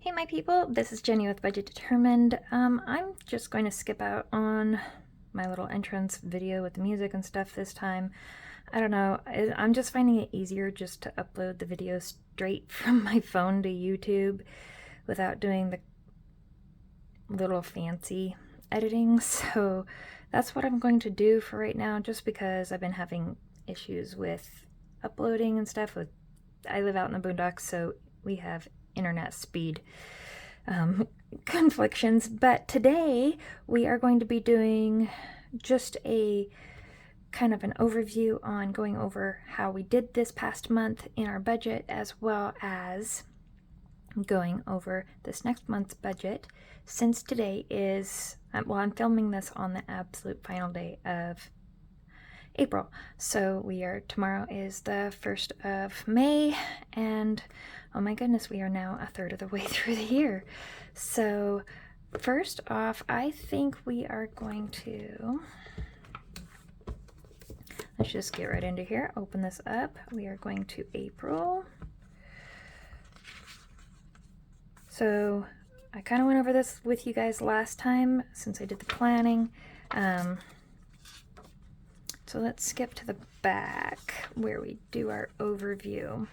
Hey my people, this is Jenny with Budget Determined. I'm just going to skip out on my little entrance video with the music and stuff this time. I don't know, I'm just finding it easier just to upload the video straight from my phone to YouTube without doing the little fancy editing. So that's what I'm going to do for right now, just because I've been having issues with uploading and stuff. I live out in the boondocks, so we have internet speed conflictions. But today we are going to be doing just a kind of an overview on going over how we did this past month in our budget, as well as going over this next month's budget, since today is, well, I'm filming this on the absolute final day of April. So tomorrow is the 1st of May, and oh my goodness, we are now a third of the way through the year. So first off, I think we are going to, let's just get right into here, open this up. We are going to April. So I kind of went over this with you guys last time since I did the planning. So let's skip to the back where we do our overview.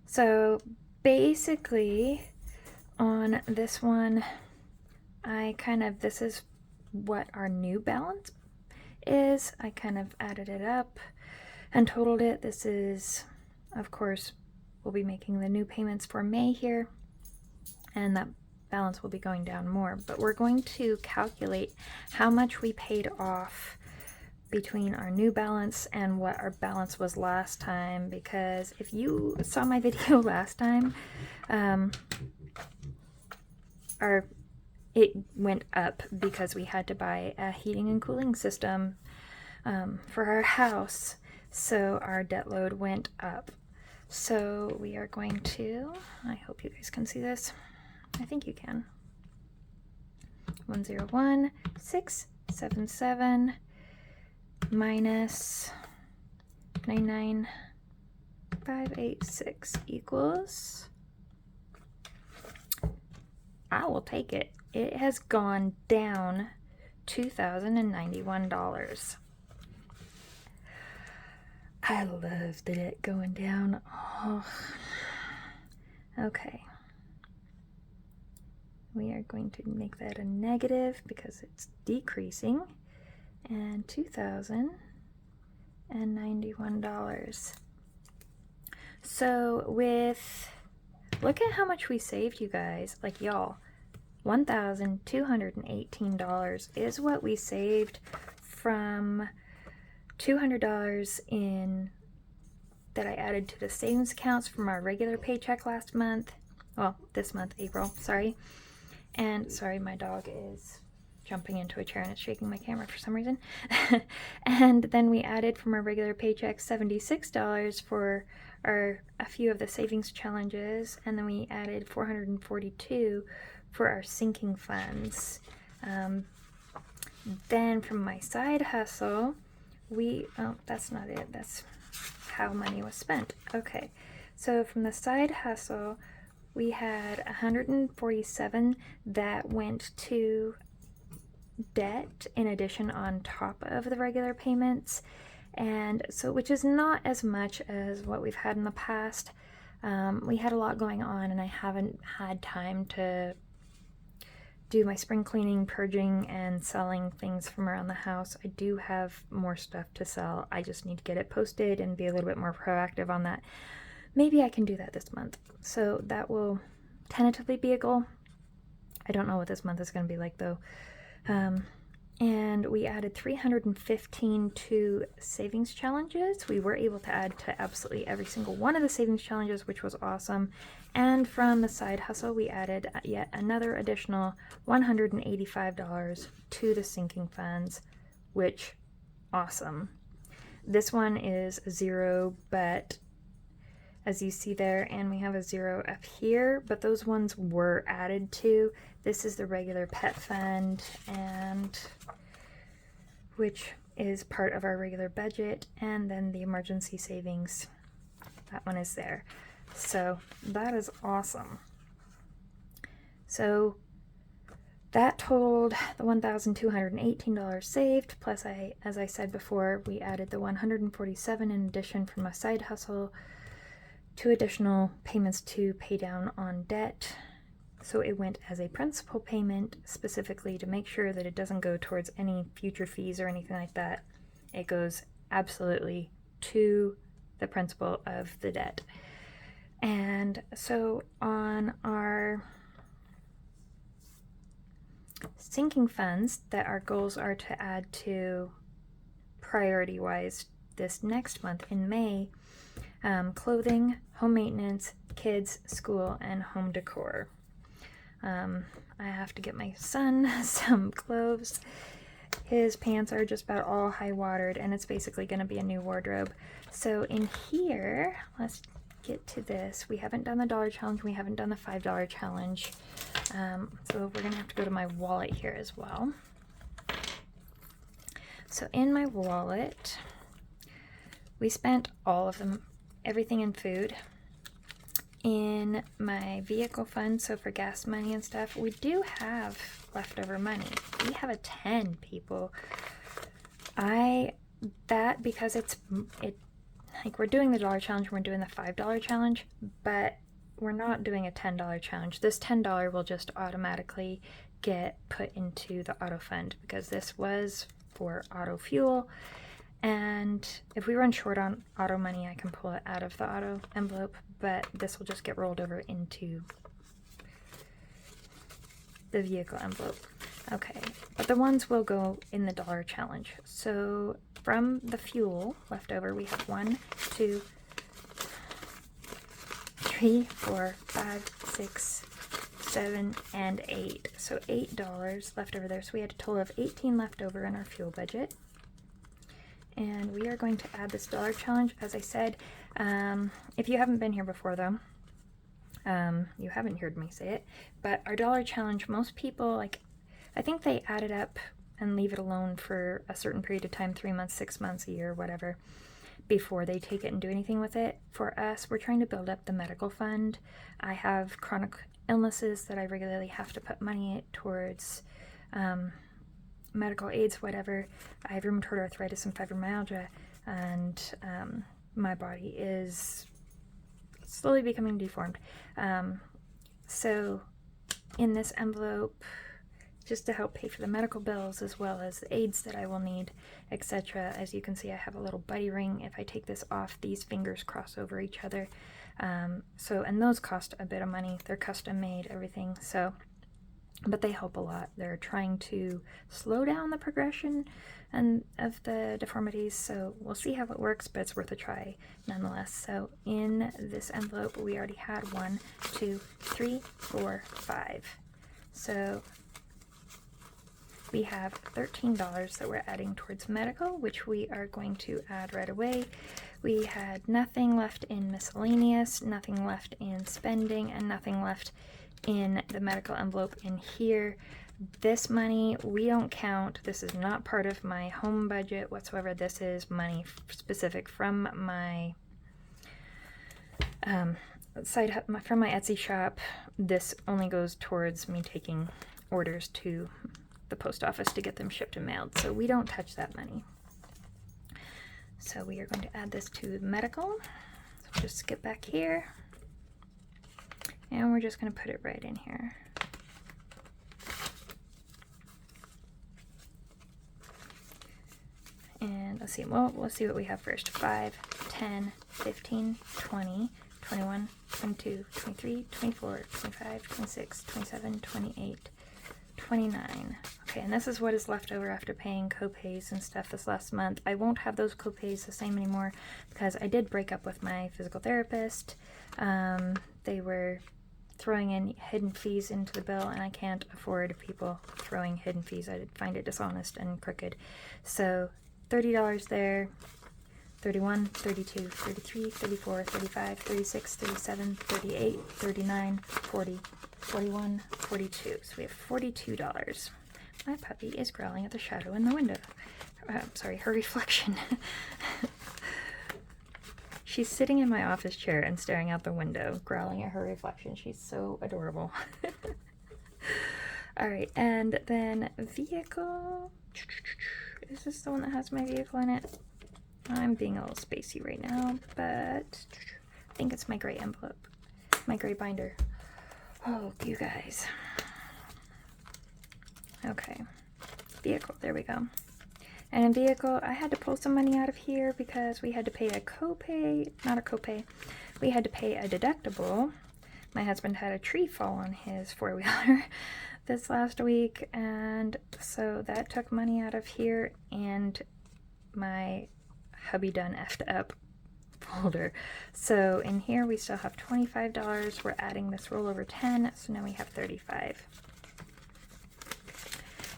So basically on this one, this is what our new balance is. I kind of added it up and totaled it. This is, of course, we'll be making the new payments for May here, and that balance will be going down more, but we're going to calculate how much we paid off between our new balance and what our balance was last time, because if you saw my video last time, it went up because we had to buy a heating and cooling system for our house, so our debt load went up. So we are going to, I hope you guys can see this, I think you can, 101,677 minus 99,586 equals, I will take it. It has gone down $2,091. I loved it going down. Oh. Okay. We are going to make that a negative because it's decreasing. And $2,091. So look at how much we saved, you guys. Like, y'all, $1,218 is what we saved from $200 that I added to the savings accounts from our regular paycheck last month. Well, this month, April, sorry. And sorry, my dog is jumping into a chair and it's shaking my camera for some reason. And then we added from our regular paycheck $76 for a few of the savings challenges, and then we added $442 for our sinking funds. Then from my side hustle, that's not it, that's how money was spent. Okay, so from the side hustle, we had $147 that went to debt in addition on top of the regular payments, and so which is not as much as what we've had in the past. We had a lot going on and I haven't had time to do my spring cleaning, purging, and selling things from around the house. I do have more stuff to sell. I just need to get it posted and be a little bit more proactive on that. Maybe I can do that this month. So that will tentatively be a goal. I don't know what this month is going to be like though. And we added 315 to savings challenges. We were able to add to absolutely every single one of the savings challenges, which was awesome. And from the side hustle, we added yet another additional $185 to the sinking funds, which awesome. This one is 0, but as you see there, and we have a 0 up here, but those ones were added to. This is the regular pet fund, and which is part of our regular budget, and then the emergency savings, that one is there. So that is awesome. So that totaled the $1,218 saved, plus as I said before, we added the $147 in addition from my side hustle, 2 additional payments to pay down on debt. So it went as a principal payment specifically to make sure that it doesn't go towards any future fees or anything like that. It goes absolutely to the principal of the debt. And so on our sinking funds that our goals are to add to priority-wise this next month in May, clothing, home maintenance, kids, school, and home decor. I have to get my son some clothes. His pants are just about all high watered, and it's basically going to be a new wardrobe. So in here, let's get to this. We haven't done the $1 challenge. We haven't done the $5 challenge. So we're going to have to go to my wallet here as well. So in my wallet, we spent all of them, everything in food. In my vehicle fund, so for gas money and stuff, we do have leftover money. We have a 10, people. Because it like we're doing the $1 challenge, we're doing the $5 challenge, but we're not doing a $10 challenge. This $10 will just automatically get put into the auto fund because this was for auto fuel. And if we run short on auto money, I can pull it out of the auto envelope, but this will just get rolled over into the vehicle envelope. Okay, but the ones will go in the $1 challenge. So from the fuel left over, we have 1, 2, 3, 4, 5, 6, 7, and 8. So $8 left over there. So we had a total of 18 left over in our fuel budget. And we are going to add this $1 challenge. As I said, if you haven't been here before though, you haven't heard me say it, but our $1 challenge, most people, like, I think they add it up and leave it alone for a certain period of time, 3 months, 6 months, a year, whatever, before they take it and do anything with it. For us, we're trying to build up the medical fund. I have chronic illnesses that I regularly have to put money towards, medical aids, whatever. I have rheumatoid arthritis and fibromyalgia, and my body is slowly becoming deformed. So in this envelope, just to help pay for the medical bills as well as the aids that I will need, etc. As you can see, I have a little buddy ring. If I take this off, these fingers cross over each other. And those cost a bit of money. They're custom made, everything. But they help a lot. They're trying to slow down the progression of the deformities, so we'll see how it works, but it's worth a try nonetheless. So in this envelope, we already had 1, 2, 3, 4, 5. So we have $13 that we're adding towards medical, which we are going to add right away. We had nothing left in miscellaneous, nothing left in spending, and nothing left in the medical envelope in here. This money we don't count. This is not part of my home budget whatsoever. This is money specific from my from my Etsy shop. This only goes towards me taking orders to the post office to get them shipped and mailed. So we don't touch that money. So we are going to add this to medical. So just skip back here. And we're just going to put it right in here. And let's see, well, let's see what we have first. 5, 10, 15, 20, 21, 22, 23, 24, 25, 26, 27, 28, 29. Okay, and this is what is left over after paying copays and stuff this last month. I won't have those copays the same anymore because I did break up with my physical therapist. They were throwing in hidden fees into the bill, and I can't afford people throwing hidden fees. I find it dishonest and crooked. So $30 there, 31, 32, 33, 34, 35, 36, 37, 38, 39, 40, 41, 42. So we have $42. My puppy is growling at the shadow in the window. Sorry, her reflection. She's sitting in my office chair and staring out the window, growling at her reflection. She's so adorable. All right, and then vehicle. Is this the one that has my vehicle in it? I'm being a little spacey right now, but I think it's my gray envelope, my gray binder. Oh, you guys. Okay, vehicle, there we go. And in vehicle, I had to pull some money out of here because we had to pay a copay, not a copay, we had to pay a deductible. My husband had a tree fall on his four-wheeler this last week, and so that took money out of here, and my hubby done effed up folder. So in here we still have $25. We're adding this rollover 10, so now we have $35.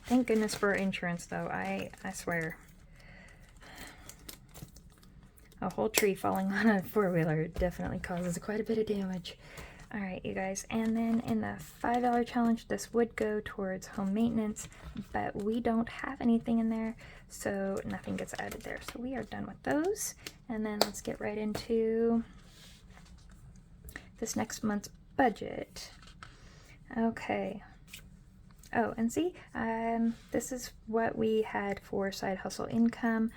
Thank goodness for insurance, though. I swear. A whole tree falling on a four-wheeler definitely causes quite a bit of damage. Alright, you guys. And then in the $5 challenge, this would go towards home maintenance, but we don't have anything in there, so nothing gets added there. So we are done with those. And then let's get right into this next month's budget. Okay. Oh, and see, this is what we had for side hustle income.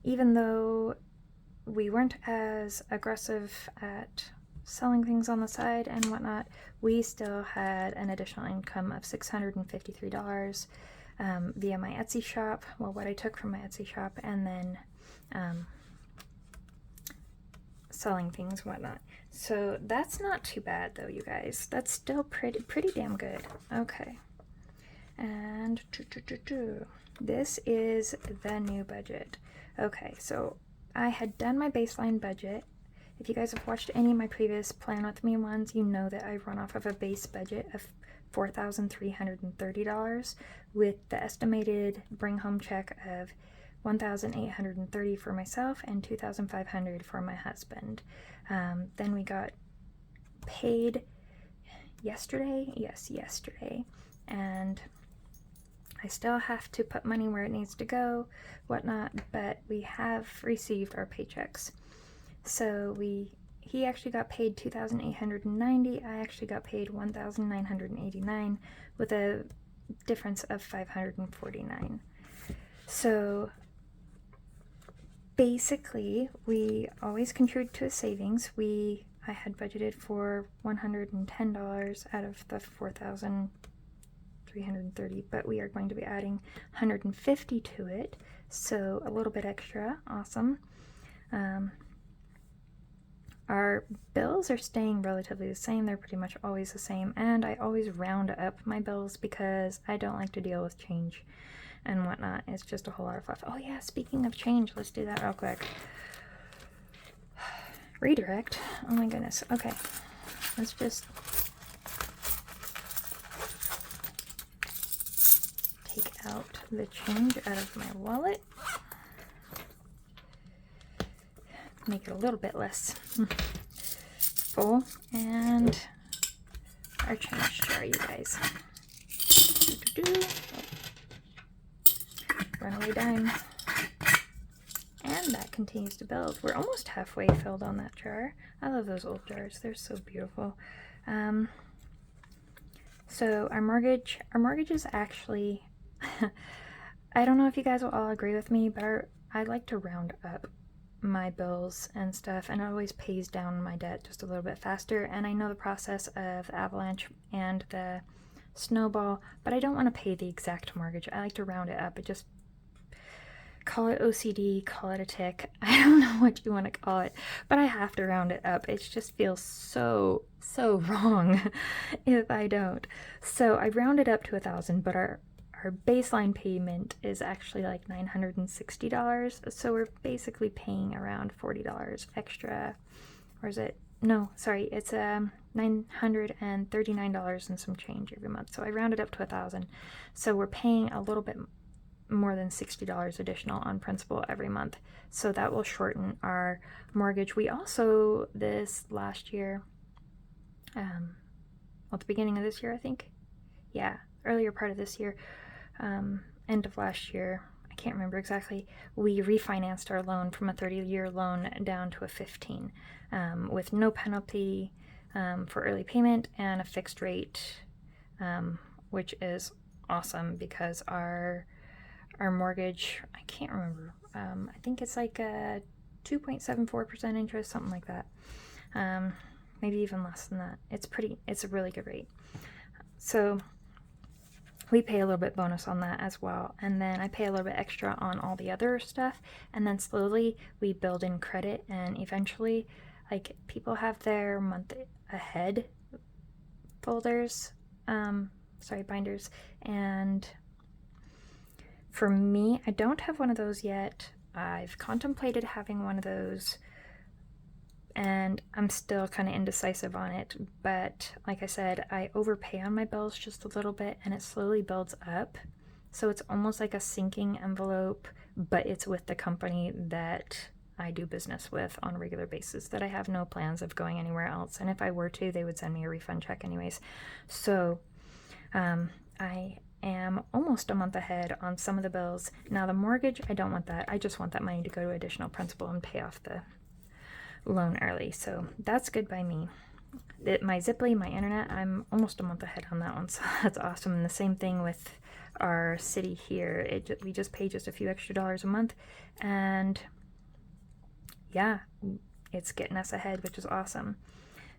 Even though we weren't as aggressive at selling things on the side and whatnot, we still had an additional income of $653 via my Etsy shop, well, what I took from my Etsy shop, and then selling things and whatnot. So that's not too bad, though, you guys. That's still pretty damn good. Okay. And this is the new budget. Okay, so I had done my baseline budget. If you guys have watched any of my previous Plan With Me ones, you know that I run off of a base budget of $4,330 with the estimated bring home check of $1,830 for myself and $2,500 for my husband. Then we got paid yesterday. Yes, yesterday. And I still have to put money where it needs to go, whatnot, but we have received our paychecks. So he actually got paid $2,890. I actually got paid $1,989 with a difference of $549. So basically, we always contribute to a savings. I had budgeted for $110 out of the $4,330, but we are going to be adding $150 to it, so a little bit extra. Awesome. Our bills are staying relatively the same. They're pretty much always the same, and I always round up my bills because I don't like to deal with change and whatnot. It's just a whole lot of fluff. Oh yeah, speaking of change, let's do that real quick. Redirect. Oh my goodness. Okay, let's just take out the change out of my wallet. Make it a little bit less full, and our change jar, you guys. Runaway dime. And that continues to build. We're almost halfway filled on that jar. I love those old jars. They're so beautiful. So our mortgage is actually, I don't know if you guys will all agree with me, but I like to round up my bills and stuff, and it always pays down my debt just a little bit faster. And I know the process of avalanche and the snowball, but I don't want to pay the exact mortgage. I like to round it up. It just, call it OCD, call it a tick, I don't know what you want to call it, but I have to round it up. It just feels so wrong if I don't. So I rounded up to $1,000, but our baseline payment is actually like $960, so we're basically paying around $40 extra. Or is it? No, sorry, it's $939 and some change every month. So I rounded up to $1,000. So we're paying a little bit more than $60 additional on principal every month. So that will shorten our mortgage. We also, this last year, at the beginning of this year, I think, yeah, earlier part of this year, end of last year, I can't remember exactly, we refinanced our loan from a 30-year loan down to a 15, with no penalty for early payment and a fixed rate which is awesome because our mortgage, I can't remember, I think it's like a 2.74% interest, something like that. Maybe even less than that. It's a really good rate. So we pay a little bit bonus on that as well. And then I pay a little bit extra on all the other stuff. And then slowly we build in credit, and eventually, like, people have their month ahead folders, binders. And for me, I don't have one of those yet. I've contemplated having one of those, and I'm still kind of indecisive on it. But like I said, I overpay on my bills just a little bit, and it slowly builds up. So it's almost like a sinking envelope, but it's with the company that I do business with on a regular basis, that I have no plans of going anywhere else. And if I were to, they would send me a refund check anyways. So I am almost a month ahead on some of the bills. Now the mortgage, I don't want that. I just want that money to go to additional principal and pay off the loan early. So that's good by me. My Ziply, my internet, I'm almost a month ahead on that one, so that's awesome. And the same thing with our city here. We just pay just a few extra dollars a month, and yeah, it's getting us ahead, which is awesome.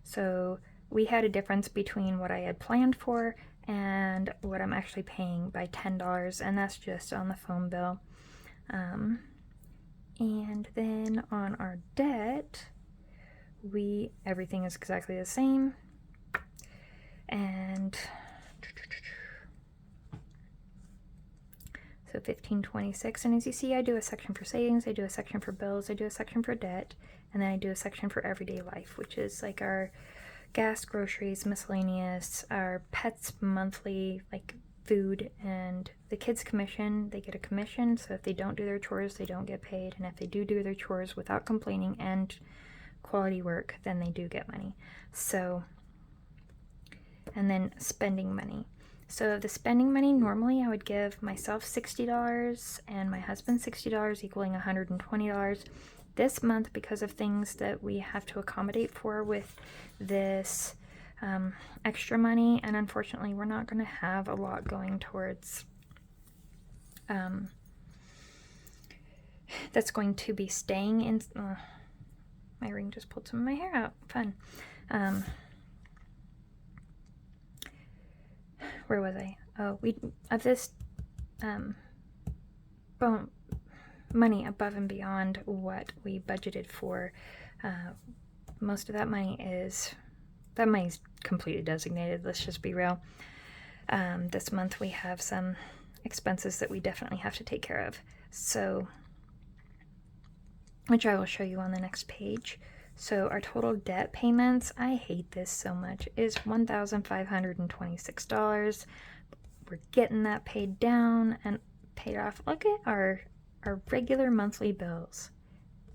So we had a difference between what I had planned for and what I'm actually paying by $10, and that's just on the phone bill. And then on our debt, everything is exactly the same. And so $15.26, and as you see, I do a section for savings, I do a section for bills, I do a section for debt, and then I do a section for everyday life, which is like our gas, groceries, miscellaneous, our pets monthly, like food, and the kids' commission. They get a commission, so if they don't do their chores, they don't get paid, and if they do their chores without complaining and quality work, then they do get money. So, and then spending money. So the spending money, normally I would give myself $60 and my husband $60, equaling $120. This month, because of things that we have to accommodate for with this extra money, and unfortunately we're not going to have a lot going towards that's going to be staying in. My ring just pulled some of my hair out. Fun. Where was I? Oh, we of this money above and beyond what we budgeted for. Most of that money is completely designated. Let's just be real. This month we have some expenses that we definitely have to take care of. So, which I will show you on the next page. So our total debt payments, I hate this so much, is $1,526. We're getting that paid down and paid off. Look at our regular monthly bills.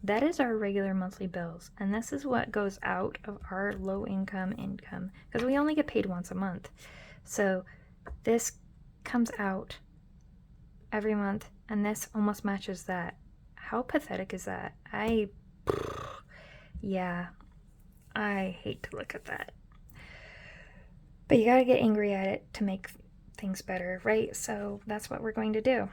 That is our regular monthly bills, and this is what goes out of our low income, because we only get paid once a month. So this comes out every month, and this almost matches that. How pathetic is that? I hate to look at that. But you gotta get angry at it to make things better, right? So that's what we're going to do.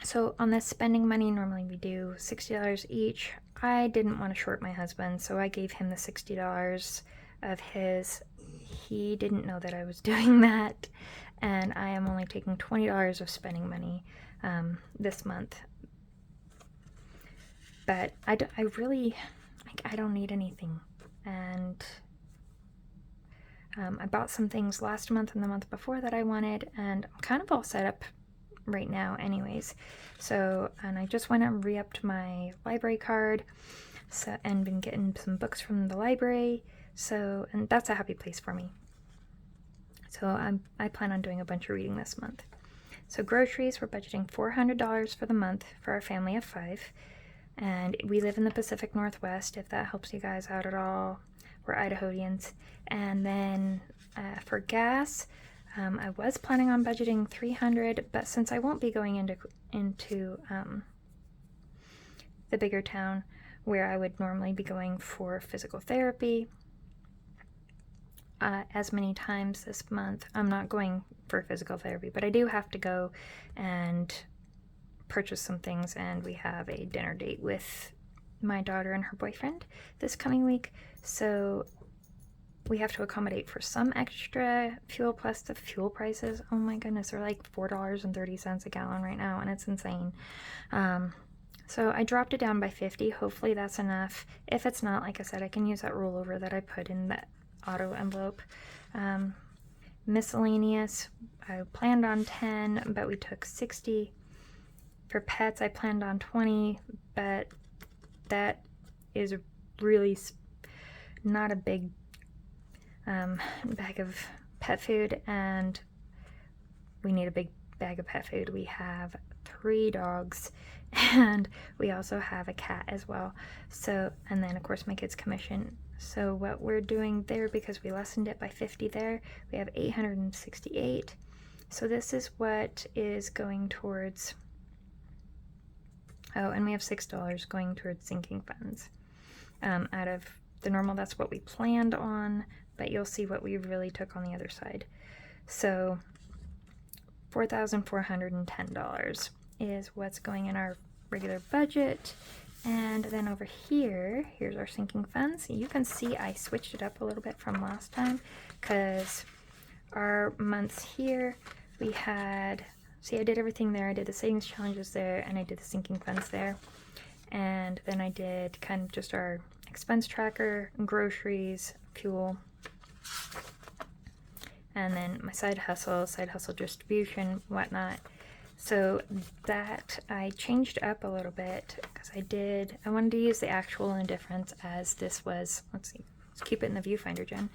So on this spending money, normally we do $60 each. I didn't want to short my husband, so I gave him the $60 of his. He didn't know that I was doing that, and I am only taking $20 of spending money this month. But I don't need anything, and I bought some things last month and the month before that I wanted, and I'm kind of all set up right now anyways. So, and I just went and re-upped my library card, and been getting some books from the library, so, and that's a happy place for me. So I plan on doing a bunch of reading this month. So groceries, we're budgeting $400 for the month for our family of 5, and we live in the Pacific Northwest, if that helps you guys out at all. We're Idahoans. And then for gas, I was planning on budgeting $300, but since I won't be going into the bigger town where I would normally be going for physical therapy, as many times this month. I'm not going for physical therapy, but I do have to go and purchase some things, and we have a dinner date with my daughter and her boyfriend this coming week, so we have to accommodate for some extra fuel, plus the fuel prices. Oh my goodness, they're like $4.30 a gallon right now, and it's insane. So I dropped it down by 50. Hopefully that's enough. If it's not, like I said, I can use that rollover that I put in that auto envelope. Miscellaneous, I planned on 10, but we took 60. For pets, I planned on 20, but that is really not a big bag of pet food, and we need a big bag of pet food. We have 3 dogs, and we also have a cat as well. So, and then of course my kids' commission. So what we're doing there, because we lessened it by 50 there, we have 868. So this is what is going towards, oh, and we have $6 going towards sinking funds. Out of the normal, that's what we planned on, but you'll see what we really took on the other side. So $4,410 is what's going in our regular budget. And then over here, here's our sinking funds. You can see I switched it up a little bit from last time, because our months here, we had, see, I did everything there. I did the savings challenges there, and I did the sinking funds there. And then I did kind of just our expense tracker, groceries, fuel, and then my side hustle distribution, whatnot. So that I changed up a little bit, because I wanted to use the actual and the difference, as this was, let's see, let's keep it in the viewfinder, Jen.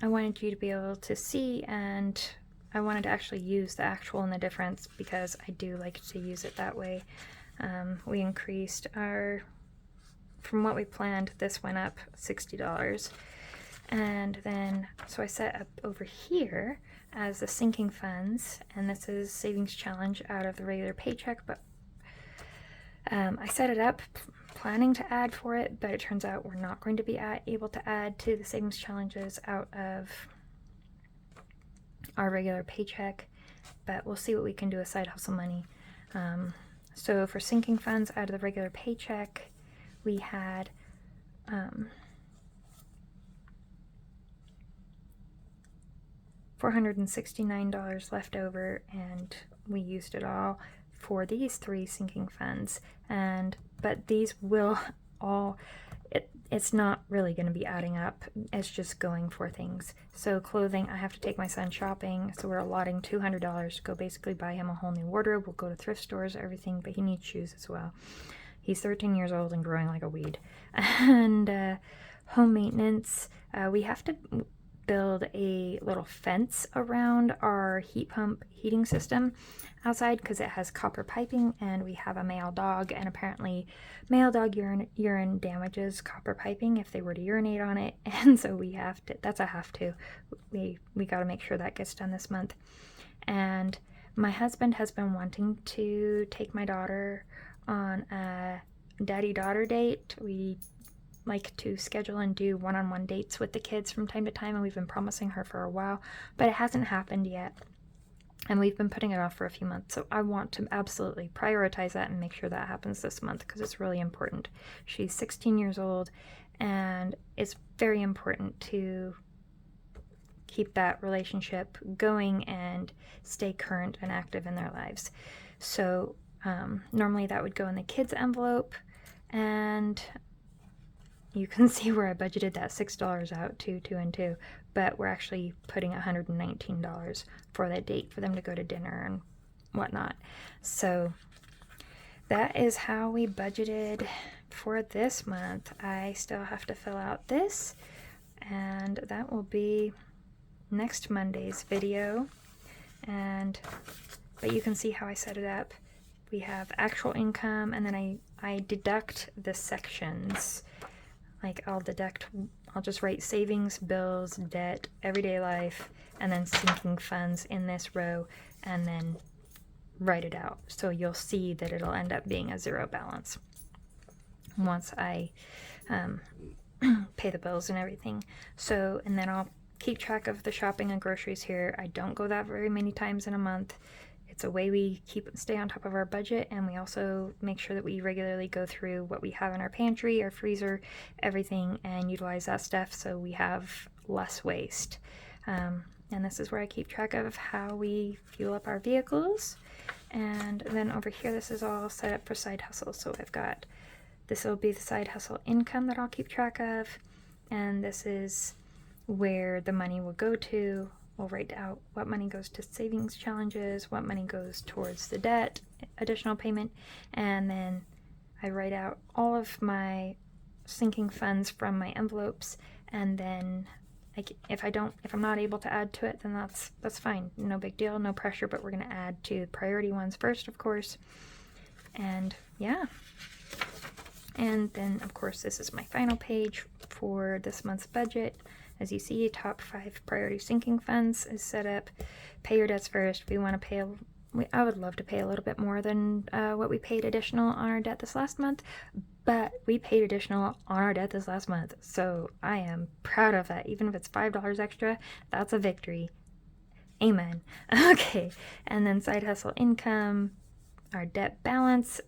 I wanted you to be able to see, and I wanted to actually use the actual and the difference, because I do like to use it that way. We increased our, from what we planned, this went up $60. And then, so I set up over here as the sinking funds, and this is savings challenge out of the regular paycheck, but I set it up planning to add for it, but it turns out we're not going to be able to add to the savings challenges out of our regular paycheck, but we'll see what we can do with side hustle money. So for sinking funds out of the regular paycheck, we had $469 left over, and we used it all for these 3 sinking funds. But these will all, it's not really going to be adding up. It's just going for things. So clothing, I have to take my son shopping, so we're allotting $200 to go basically buy him a whole new wardrobe. We'll go to thrift stores, everything, but he needs shoes as well. He's 13 years old and growing like a weed. And home maintenance, we have to build a little fence around our heat pump heating system outside, because it has copper piping, and we have a male dog, and apparently male dog urine damages copper piping if they were to urinate on it, and so we have to, that's a have to, we got to make sure that gets done this month. And my husband has been wanting to take my daughter on a daddy-daughter date. We like to schedule and do one-on-one dates with the kids from time to time, and we've been promising her for a while, but it hasn't happened yet, and we've been putting it off for a few months. So I want to absolutely prioritize that and make sure that happens this month, because it's really important. She's 16 years old, and it's very important to keep that relationship going and stay current and active in their lives. So normally that would go in the kids envelope, and you can see where I budgeted that $6 out to 2 and 2, but we're actually putting $119 for that date for them to go to dinner and whatnot. So that is how we budgeted for this month. I still have to fill out this, and that will be next Monday's video. But you can see how I set it up. We have actual income, and then I deduct the sections. Like I'll just write savings, bills, debt, everyday life, and then sinking funds in this row, and then write it out. So you'll see that it'll end up being a 0 balance once I pay the bills and everything. So, and then I'll keep track of the shopping and groceries here. I don't go that very many times in a month. It's a way we stay on top of our budget, and we also make sure that we regularly go through what we have in our pantry, our freezer, everything, and utilize that stuff so we have less waste. And this is where I keep track of how we fuel up our vehicles. And then over here, this is all set up for side hustles. So I've got, this will be the side hustle income that I'll keep track of. And this is where the money will go to. We'll write out what money goes to savings challenges, what money goes towards the debt, additional payment, and then I write out all of my sinking funds from my envelopes, and then if I'm not able to add to it, then that's fine. No big deal, no pressure, but we're going to add to priority ones first, of course. And yeah. And then, of course, this is my final page for this month's budget. As you see, top 5 priority sinking funds is set up. Pay your debts first. We want to pay, I would love to pay a little bit more than what we paid additional on our debt this last month, but we paid additional on our debt this last month. So I am proud of that. Even if it's $5 extra, that's a victory. Amen. Okay. And then side hustle income, our debt balance,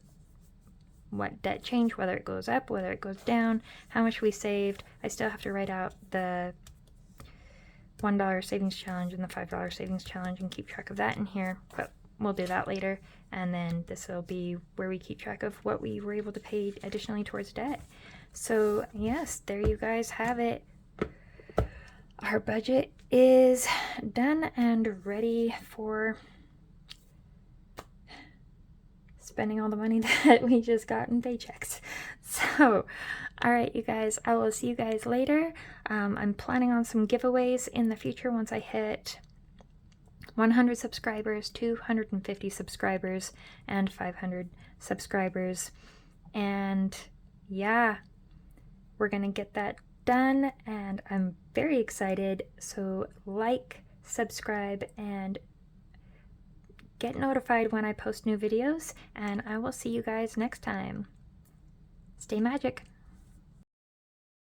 what debt change, whether it goes up, whether it goes down, how much we saved. I still have to write out the $1 savings challenge and the $5 savings challenge and keep track of that in here, but we'll do that later. And then this will be where we keep track of what we were able to pay additionally towards debt. So yes, there you guys have it. Our budget is done and ready for spending all the money that we just got in paychecks. So, all right, you guys, I will see you guys later. I'm planning on some giveaways in the future once I hit 100 subscribers, 250 subscribers, and 500 subscribers. And yeah, we're gonna get that done, and I'm very excited. So like, subscribe, and get notified when I post new videos, and I will see you guys next time. Stay magic.